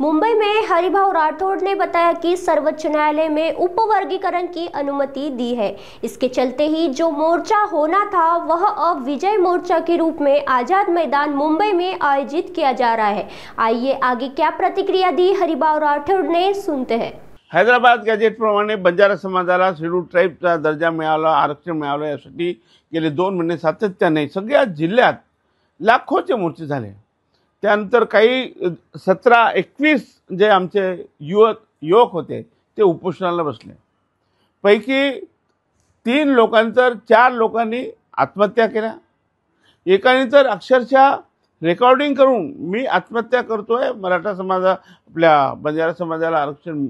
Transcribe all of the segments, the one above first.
मुंबई में हरिभाऊ राठौड़ ने बताया कि सर्वोच्च न्यायालय में उपवर्गीकरण की अनुमति दी है। इसके चलते ही जो मोर्चा होना था वह अब विजय मोर्चा के रूप में आजाद मैदान मुंबई में आयोजित किया जा रहा है। आइए आगे क्या प्रतिक्रिया दी हरिभाऊ राठौड़ ने, सुनते हैं। हैदराबाद गॅजेट प्रमाणे बंजारा समाजाला शेड्यूल ट्राईबचा दर्जा मिळाला, आरक्षण मिळालं यासाठी गेले 2 महिने सातत्याने सगळ्या जिल्ह्यात लाखोचे मोर्चे झाले। त्यानंतर काही 17-21 जे आमचे युवक होते ते उपोषणाला बसले। पैकी 3 लोकांनी तर 4 लोकांनी आत्महत्या केल्या। एकाने तर अक्षरशः रेकॉर्डिंग करून मी आत्महत्या करतोय, मराठा समाजा आपल्या बंजारा समाजाला आरक्षण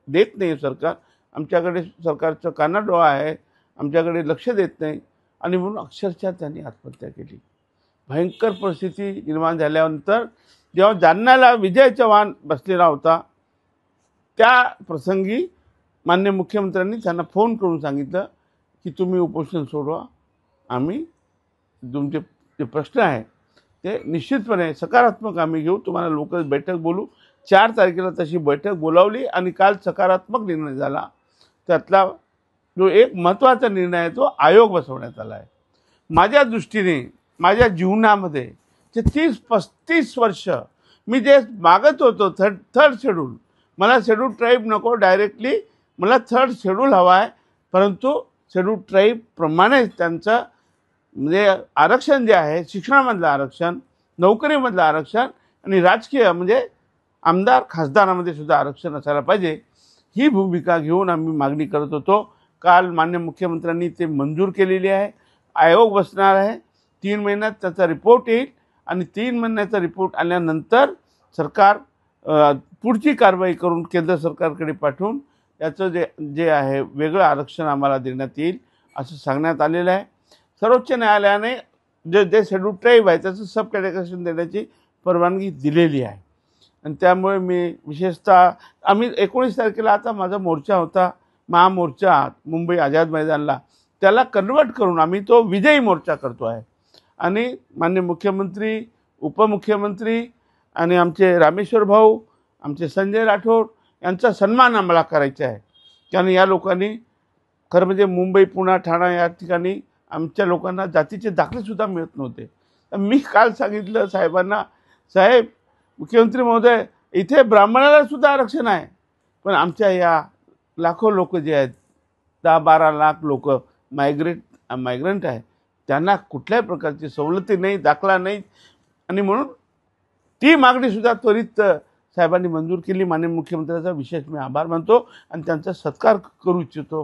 देत नाही सरकार, आमच्याकडे सरकारचं कानाडोळा आहे, आमच्याकडे लक्ष देत नाही आणि म्हणून अक्षरशः त्यांनी आत्महत्या केली। भयंकर परिस्थिती निर्माण झाल्यानंतर जेव्हा जालन्याला विजय चव्हाण बसलेला होता त्या प्रसंगी माननीय मुख्यमंत्र्यांनी त्यांना फोन करून सांगितलं की तुम्ही उपोषण सोडवा, आम्ही तुमचे जे प्रश्न आहे ते निश्चितपणे सकारात्मक आम्ही घेऊ, तुम्हाला लोकल बैठक बोलू। 4 तारखेला तशी बैठक बोलावली आणि काल सकारात्मक निर्णय झाला। त्यातला जो एक महत्त्वाचा निर्णय आहे तो आयोग बसवण्यात आला आहे। माझ्या दृष्टीने माझ्या जीवनामध्ये जे 30-35 वर्ष मी जे मागत होतो थर्ड शेड्यूल, मला शेड्यूल ट्राईब नको, डायरेक्टली मला थर्ड शेड्यूल हवा आहे, परंतु शेड्यूल ट्राईब प्रमाणे त्यांचं म्हणजे आरक्षण जे आहे, शिक्षणामधलं आरक्षण, नोकरीमधलं आरक्षण आणि राजकीय म्हणजे आमदार खासदारामध्ये सुद्धा आरक्षण असायला पाहिजे, ही भूमिका घेऊन आम्ही मागणी करत होतो। काल माननीय मुख्यमंत्र्यांनी ते मंजूर केलेली आहे। आयोग बसणार आहे, 3 महिन्यात त्याचा रिपोर्ट येईल आणि 3 महिन्याचा रिपोर्ट आल्यानंतर सरकार पुढची कारवाई करून केंद्र सरकारकडे पाठवून याचं जे आहे वेगळं आरक्षण आम्हाला देण्यात येईल असं सांगण्यात आलेलं आहे। सर्वोच्च न्यायालयाने जे शेड्यूल ट्राईब आहे त्याचं सब कॅटेगरायझेशन देण्याची परवानगी दिलेली आहे आणि त्यामुळे मी विशेषतः आम्ही 19 तारखेला आता माझा मोर्चा होता, महामोर्चा मुंबई आझाद मैदानला, त्याला कन्वर्ट करून आम्ही तो विजयी मोर्चा करतो आहे आणि माननीय मुख्यमंत्री, उपमुख्यमंत्री आणि आमचे रामेश्वर भाऊ, आमचे संजय राठोड यांचा सन्मान आम्हाला करायचा आहे। कारण या लोकांनी खरं म्हणजे मुंबई, पुणे, ठाणे या ठिकाणी आमच्या लोकांना जातीचे दाखलेसुद्धा मिळत नव्हते। तर मी काल सांगितलं साहेबांना, साहेब मुख्यमंत्री महोदय, इथे ब्राह्मणाला सुद्धा आरक्षण आहे, पण आमच्या या लाखो लोक जे आहेत, 10-12 लाख लोक मायग्रंट आहे, त्यांना कुठल्याही प्रकारची सवलती नाही, दाखला नाही आणि म्हणून ती मागणीसुद्धा त्वरित साहेबांनी मंजूर केली। माननीय मुख्यमंत्र्यांचा विशेष मी आभार मानतो आणि त्यांचा सत्कार करू इच्छितो।